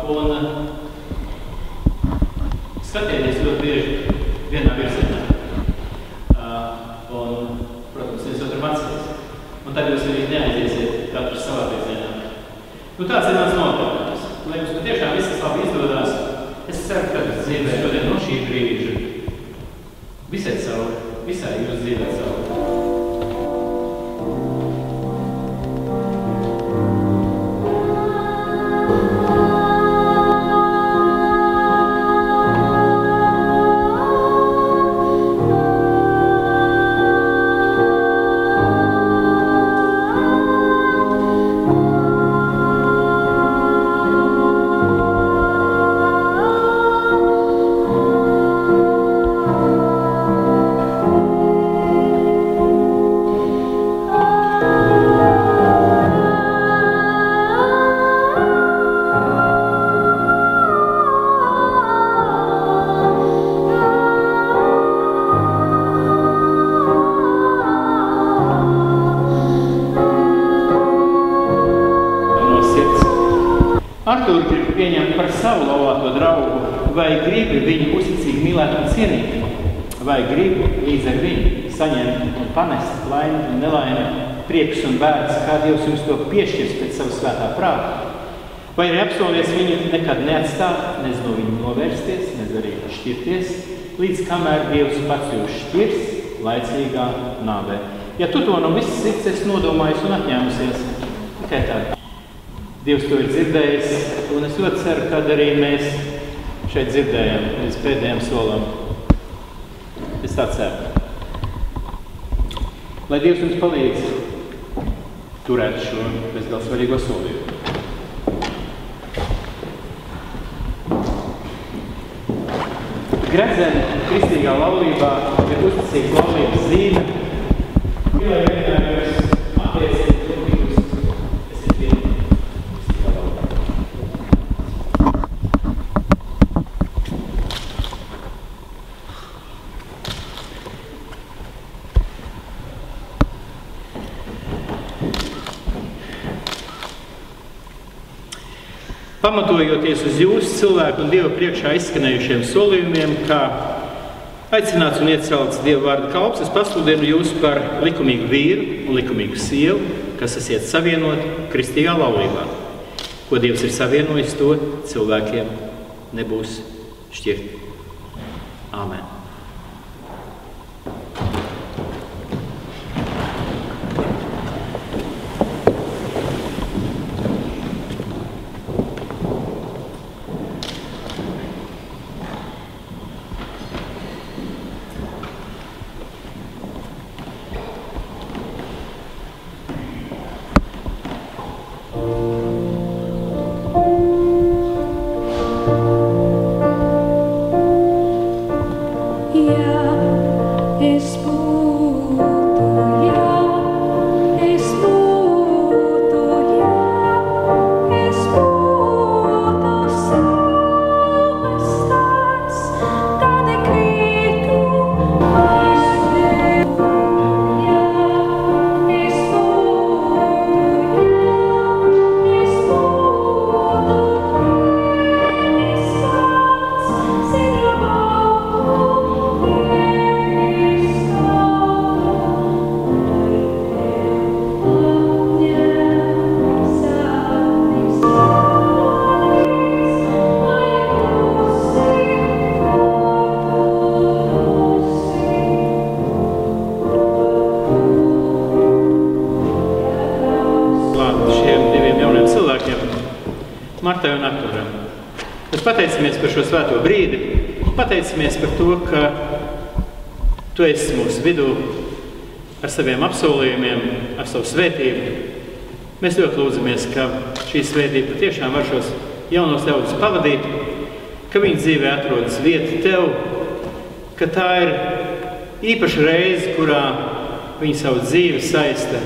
Un skatieties ļoti bieži vienā virzienā. Un, protams, viens otru mācīs. Un tad jūs arī neaiziesiet katrs savā virzienā. Tāds ir mans noteikums. Lai jums patiešām viss labi izdodās, es ceru, ka dzīvē šodien no šī brīža visai cauri, visai jūs dzīvē cauri. Artūru grib pieņemt par savu laulāto draugu, vai gribi viņu uzticīgi mīlēt un cienīt, vai gribi līdz ar viņu saņemt un panest laimi un nelaimi, prieks un bēdas, kā Dievs jums to piešķirs pēc sava svētā prāta, vai arī apsolies viņu nekad neatstāt, nez no viņu novērsties, nez arī šķirties, līdz kamēr Dievs pats jūs šķirs laicīgā nāvē. Ja tu to no visas sirds esi nodomājis un atņēmusies, tikai tāda. Dievs to ir dzirdējis, un es ļoti ceru, kad arī mēs šeit dzirdējam līdz pēdējiem solam. Es tā ceru. Lai Dievs jums palīdz turēt šo bezgalsvarīgo solījumu. Gredzene kristīgā laulībā ir uzticīga laulības zīme. Lai vienkārši attiecīgi pamatojoties uz jūsu cilvēku un Dieva priekšā izskanējušiem solījumiem, kā aicināts un iecelts Dieva vārda kalps, es pasludinu jūs par likumīgu vīru un likumīgu sievu, kas esiet savienoti kristīgā laulībā. Ko Dievs ir savienojis, to cilvēkiem nebūs šķirt. Āmen. Martai un Arturam. Mēs pateicamies par šo svēto brīdi, pateicamies par to, ka tu esi mūsu vidū ar saviem apsolījumiem, ar savu svētību. Mēs ļoti lūdzamies, ka šī svētība patiešām var šos jaunos ļaudis pavadīt, ka viņa dzīvē atrodas vieta tev, ka tā ir īpaša reize, kurā viņa savu dzīvi saista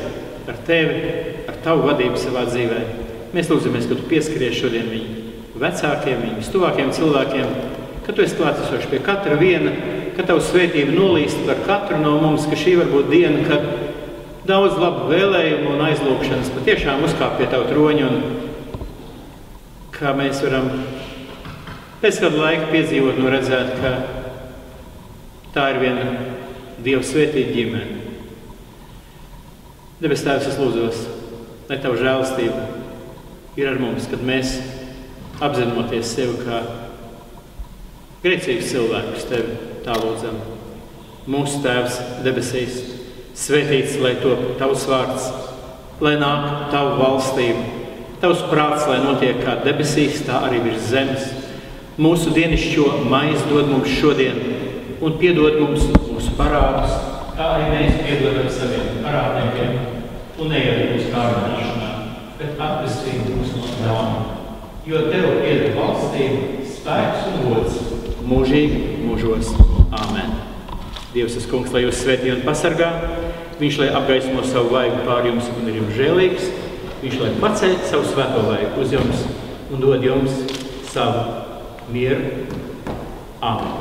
ar tevi, ar tavu vadību savā dzīvē. Mēs lūdzamies, ka tu pieskaries šodien viņu vecākiem, viņu tuvākiem cilvēkiem, ka tu esi klātesošs pie katra viena, ka tavu svētība nolīst par katru no mums, ka šī var būt diena, kad daudz labu vēlējumu un aizlūgšanas patiešām uzkāp pie tavu troņa un kā mēs varam pēc kādu laiku piedzīvot un redzēt, ka tā ir viena Dieva svētīta ģimene. Debes Tēvs, es lūdzos, lai Tava žēlastība ir ar mums, kad mēs apzinoties sevi kā grēcīgus cilvēkus, Tevi tā lūdzam. Mūsu Tēvs debesīs, svētīts, lai top Tavs vārds, lai nāk Tava valstība, Tavs prāts, lai notiek kā debesīs, tā arī virs zemes. Mūsu dienišķo maizi dod mums šodien un piedod mums mūsu parādus, kā arī mēs piedodam saviem parādniekiem un neieved mūsu kārdināšanā, bet atvestī mūs no ļauna. Jo Tev pieder valstība, spēks un gods mūžīgi mūžos. Āmen. Dievs, tas Kungs, lai jūs svētī un pasargā, Viņš, lai apgaismo savu vaigu pār jums un ir jums žēlīgs, Viņš, lai paceļ savu svēto vaigu uz jums un dod jums savu mieru. Āmen.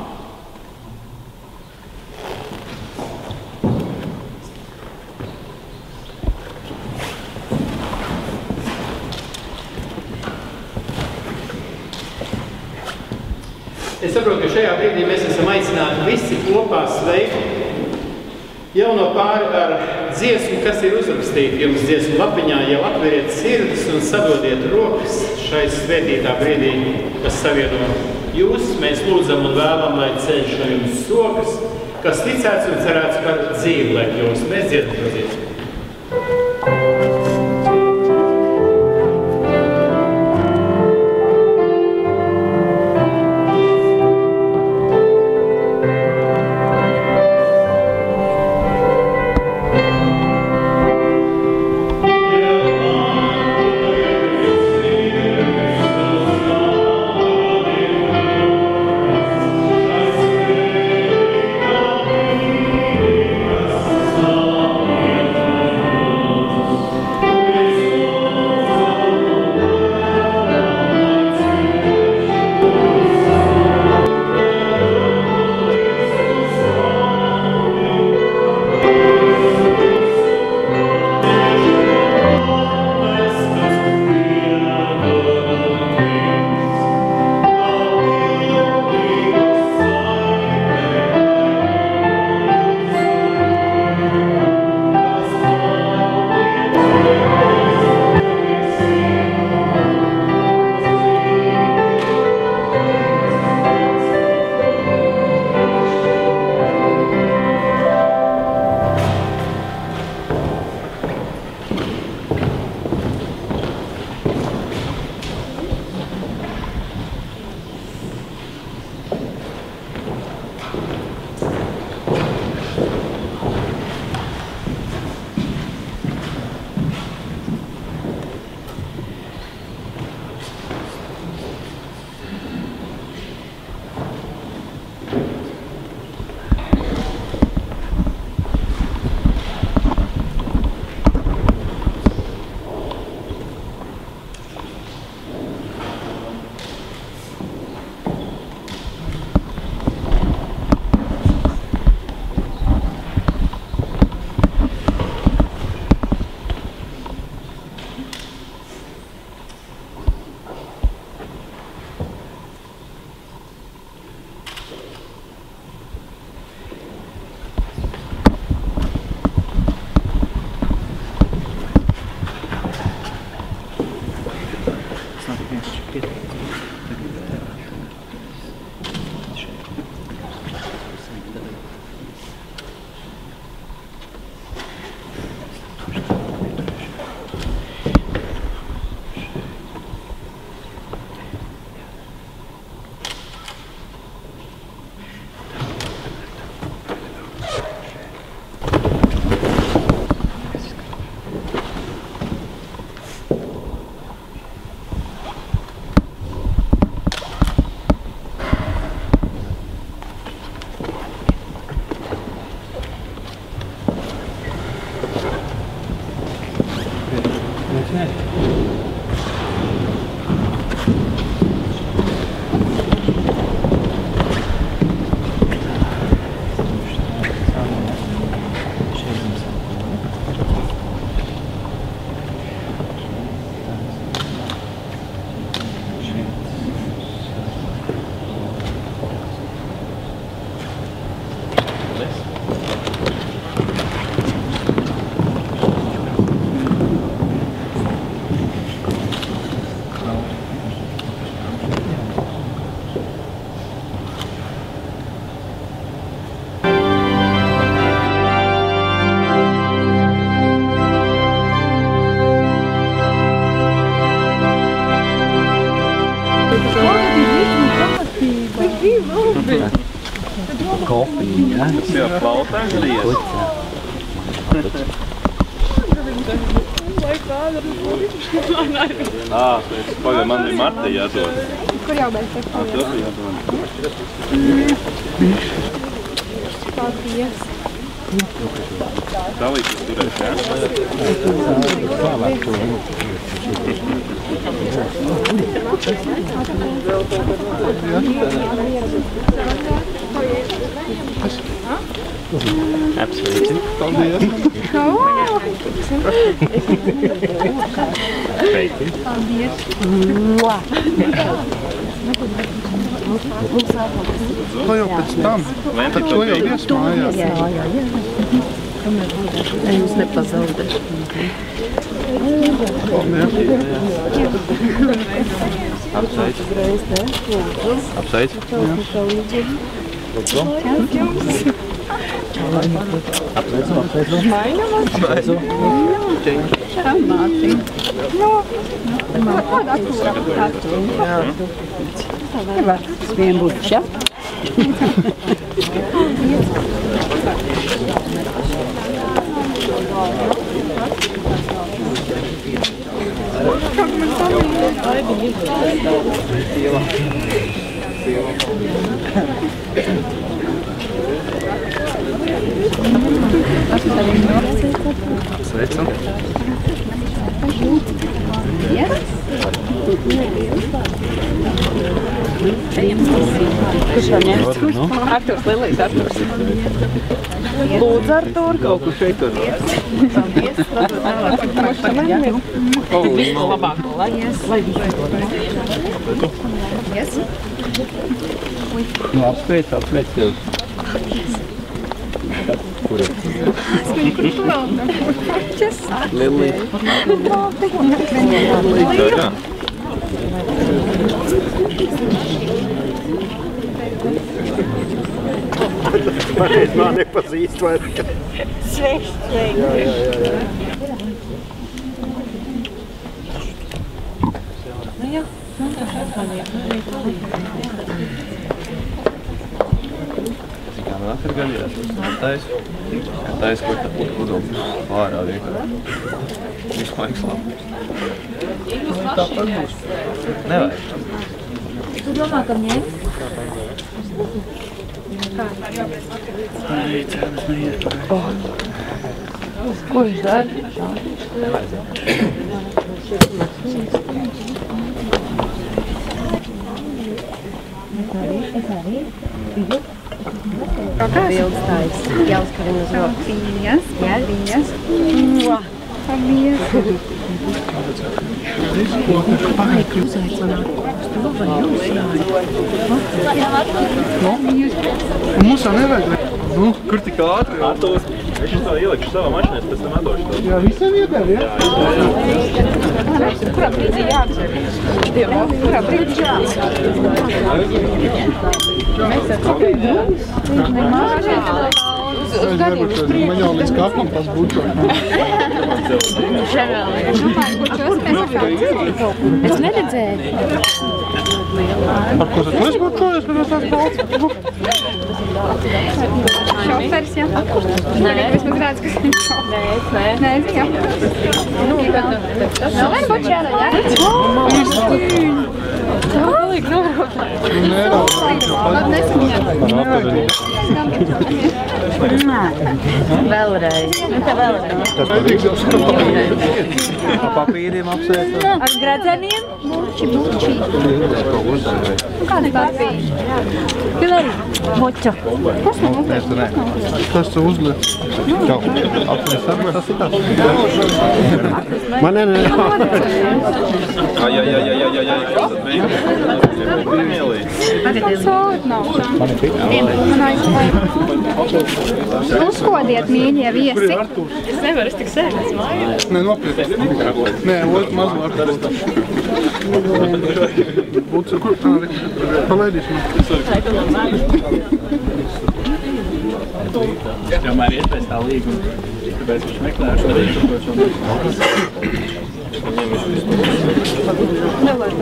Es saprotu, ka šajā brīdī mēs esam aicināti visi kopā sveikt jauno pāri ar dziesmu, kas ir uzrakstīta jums dziesmu lapiņā. Jau atveriet sirdis un sadodiet rokas šai svētītā brīdī, kas savieno jūs. Mēs lūdzam un vēlam, lai ceļš no jums sokas, kas ticēts un cerēts par dzīvi, lai jūs mēs dziedam to dziesmu. Koffein, ja? Das ist ja Plautang hier. Gut, Ah, jetzt pagaidām man ir Marta jādod. Kur jau mēs te Ah, tas ir jādod. paldies. Dalītas turēs, jā? Apsveicu. Paldies. Sveiki. Paldies. To jau pēc tam. Tad to jau iesmājās. Lai jūs nepazaudēt. Apsveicu. Apsveicu. Lūdzu. Apsveicu, apsveicu. Apsveicu. Tas vien būtu šā. Sveicu. Kurš var ņemt? Arturs, Lilijas Arturs. Lūdzu, Artur, kaut kur šeit tur. Visu labāko, lai Nu, apsveicu, apsveicu tev. Kur ir? Lilija. Tā, jā. Pareiz man nepazīst vairāk. Sveiks, sveiks. Kā vakar gadījās, taisa, ko tā putumu vārā vienkārši. Visu laiks labi. Tāpat būs. Nevajag. Tu domā, ka ņem? Ko viņš dara? Kā Bildes tais. Jāuzkarina uz rokas. Paldies. Paldies. Paldies. Un mums jau nevajag. Nu, Kur tik ātri? Atos. Es to ielikšu savā mašinā, pēc tam atdošu to. jā, visiem iedēv, jā? Kurā brīdī jāatcer? Kurā brīdī jāatcer? Mēs ar tikai Man jau līdz kapam tas būtu. Es neredzēju. Ar ko tad mēs būtu tāds balts? Šoferis, jā? Nē. Es man redzu, kas viņš šoferis. Nē, jā. Vēl vien būtu šādā, jā? Tā palīk norūpēt. Labi, nesaņem. Vēlreiz. Tas patīks jau skatāt. Ar papīriem apsveicu. Ar gradzeniem? Muči. Kādi papīri? Pilari. Moča. Kas man uzliek? Tu ne. Tas tu uzliek. Čau. Apsveicu, tas ir tas. Man ne. Ai, kas tad mēģināt? Tas sūt nav. Man ir tik. Man aizvajag. Uzkodiet, mīļie viesi. Es nevaru, es tik sēdēs mājās. Nē, nopietni. Nē, mazu ar to. Būtu, kur tā palaidīs man. Es tomēr iet pēc tā līguma, tāpēc viņš meklēšu, bet viņš to šo Nevajag.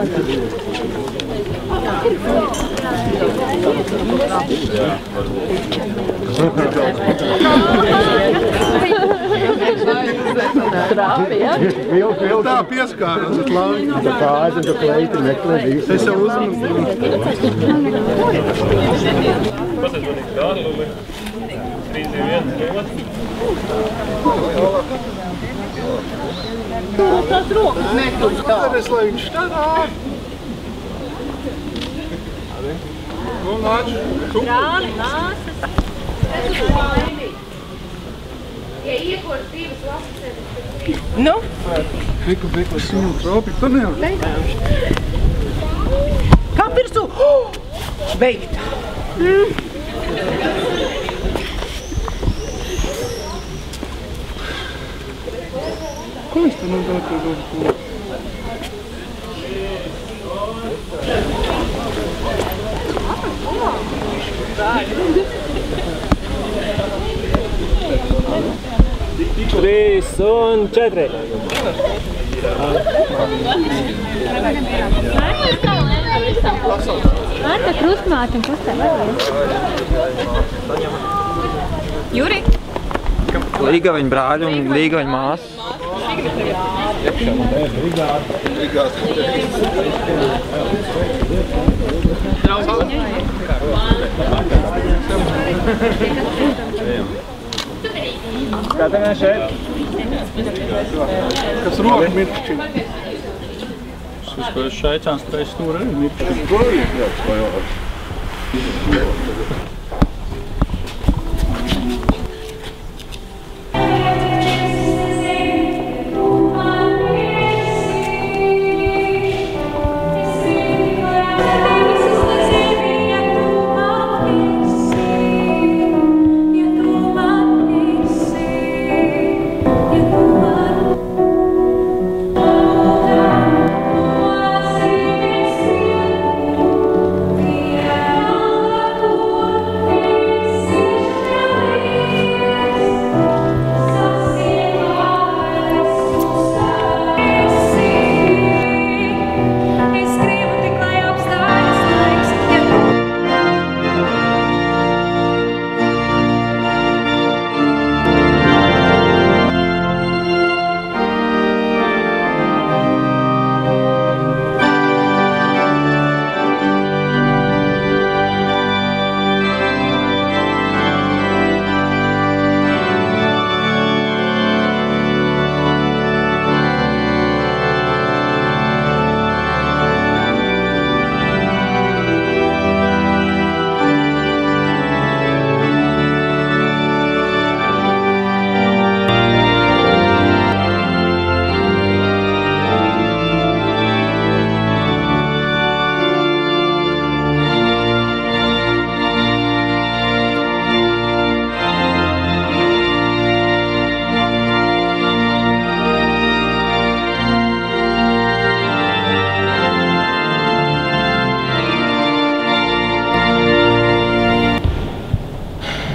Tā pieskārās, bet labi. Tā kājas un tā kleita meklē visu. Es jau uzmanu. Pasazvanīt kādu, 3, 2, 1, Tas rokas nekur tā. Es lai viņš tādā. Nu, nāc. Brāli, māsas. Ja iekos divas lapas, Nu? Fiku, es viņam tropi. Tu nevar. Kā pirsu? Beigta. Ko es te nodātu? Trīs un 4. Marta krustmāte un kas tev Juri? Līgaviņa brāļi un līgaviņa māsas. Skatāmies šeit. Kas roka mirkšķi? Šis, ko es šaicāns, tā es tur arī mirkšķi.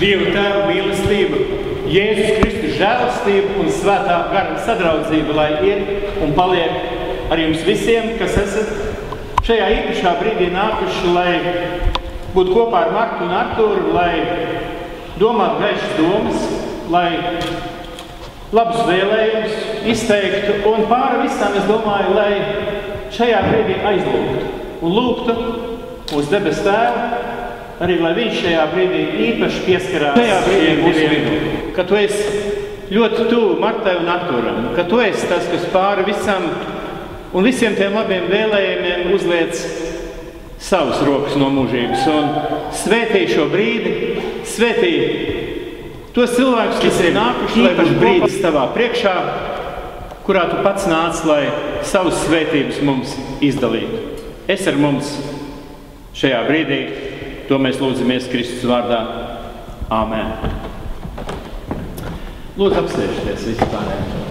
Dieva Tēva mīlestība, Jēzus Kristus žēlastība un svētā gara sadraudzība, lai ir un paliek ar jums visiem, kas esat šajā īpašā brīdī nākuši, lai būtu kopā ar Martu un Arturu, lai domātu gaišas domas, lai labus vēlējumus izteiktu un pāri visām, es domāju, lai šajā brīdī aizlūgtu un lūgtu mūsu debes Tēvu, arī lai viņš šajā brīdī īpaši pieskarās šajā brīdī mūsu vidū, ka tu esi ļoti tuvu Martai un Arturam, ka tu esi tas, kas pāri visam un visiem tiem labiem vēlējumiem uzliec savas rokas no mūžības un svētī šo brīdi, svētī tos cilvēkus, kas ir nākuši, lai paši brīdis tavā priekšā, kurā tu pats nāc, lai savas svētības mums izdalītu. Es ar mums šajā brīdī. To mēs lūdzamies Kristus vārdā. Āmen. Lūdzu, apsēžieties visi pārējie.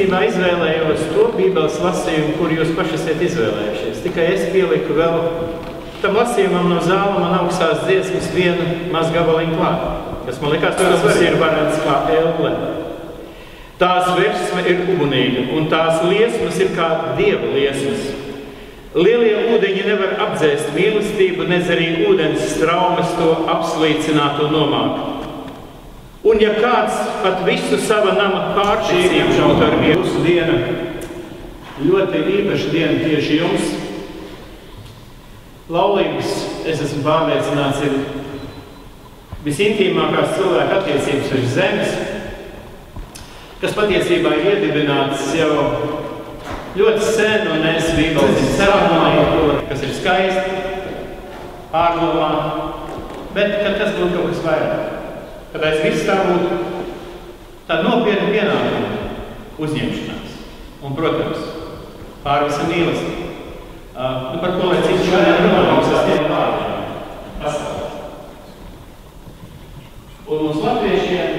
Īstenībā izvēlējos to Bībeles lasījumu, kur jūs paši esat izvēlējušies. Tikai es pieliku vēl tam lasījumam no Zālama augstās dziesmas vienu maz gabaliņu klāt, kas man likās, tas ir varens kā elple. Tās versme ir ugunīga, un tās liesmas ir kā Dieva liesmas. Lielie ūdeņi nevar apdzēst mīlestību, nez arī ūdens straumes to apslīcināt un nomāk. Un ja kāds pat visu sava nama pārticību šaut ar jūsu diena, ļoti īpaša diena tieši jums, laulības, es esmu pārliecināts, ir visintīmākās cilvēka attiecības uz zemes, kas patiesībā ir iedibināts jau ļoti sen, un es Bībeles ceremoniju, kas ir skaisti, ārdomā, bet kad tas būtu kaut kas vairāk. Kad aiz viss tā būtu tāda nopietna pienākuma uzņemšanās. Un, protams, pār visam mīlestību. Par ko lai cik šodien runājums, tas tiem vārdiem pastāv. Un mums latviešiem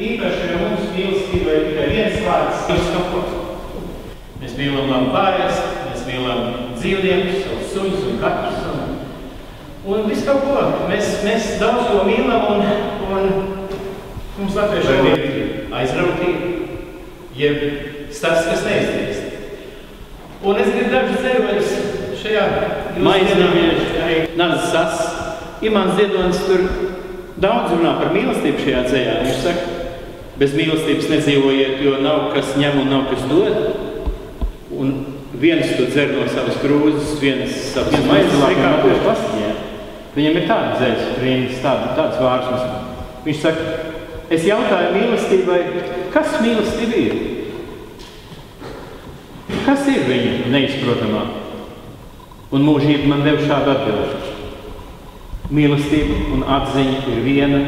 īpaši, jo mums mīlestība ir tikai viens vārds, kas kapot. Mēs mīlam labu pārēst, mēs mīlam dzīvniekus, savus suņus un kaķus. Un visu kaut ko. Mēs daudz ko mīlam un mums latviešiem ir aizrautība, jeb stāsts, kas neiztiekst. Un es gribu dažas dzēruļus šajā maizinājumā arī Nazas Sas. Imants Ziedonis tur daudz runā par mīlestību šajā dzējā. Viņš saka, bez mīlestības nedzīvojiet, jo nav kas ņem un nav kas dod. Un viens to dzer no savas krūzes, viens savas maizes. Viņam ir tāda dzējas rīnas, tāds vārds. Viņš saka, es jautāju mīlestībai, kas mīlestība ir? Kas ir viņa neizprotamā? Un mūžība man deva šādu atbildi. Mīlestība un atziņa ir viena,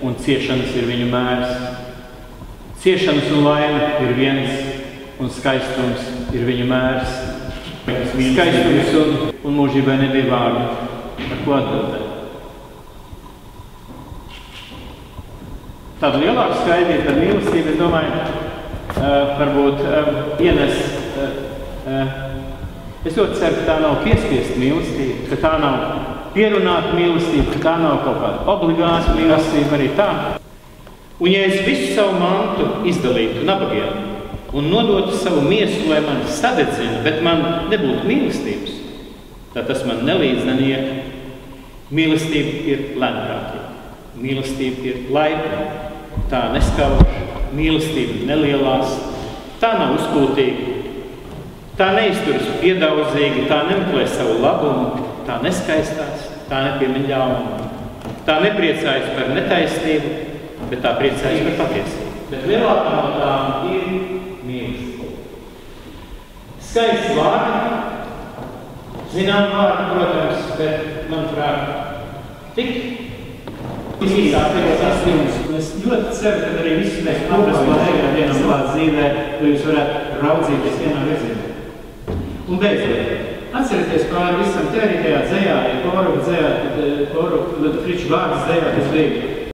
un ciešanas ir viņu mērs. Ciešanas un laime ir viens, un skaistums ir viņu mērs. Skaistums un mūžībai nebija vārdu, ar ko atbildēt. Tādu lielāku skaidrību par mīlestību, es domāju, varbūt ienes. Es ļoti ceru, ka tā nav piespiesta mīlestība, ka tā nav pierunāta mīlestība, ka tā nav kaut kāda obligāta mīlestība, arī tā. Un ja es visu savu mantu izdalītu nabagiem un nodotu savu miesu, lai man sadedzina, bet man nebūtu mīlestības, tad tas man nelīdz neniek. Mīlestība ir lēnprātīga. Mīlestība ir laipna. Tā neskauž, mīlestība nelielās, tā nav uzpūtīga, tā neizturas piedaudzīgi, tā nemeklē savu labumu, tā neskaistās, tā nepiemin ļaunumu, tā nepriecājas par netaisnību, bet tā priecājas par patiesību. Bet lielākā no tām ir mīlestība. Skaists vārdi, zinām vārdi, protams, bet, manuprāt, tik īsāk tās filmas. Es ļoti ceru, ka arī visi mēs atrastu laikā vienam klāt dzīvē, lai jūs varētu raudzīties vienā virzienā. Un beidzot, atcerieties pāri visam te arī tajā dzējā, ja koru Friču vārdas dzējā, tas bija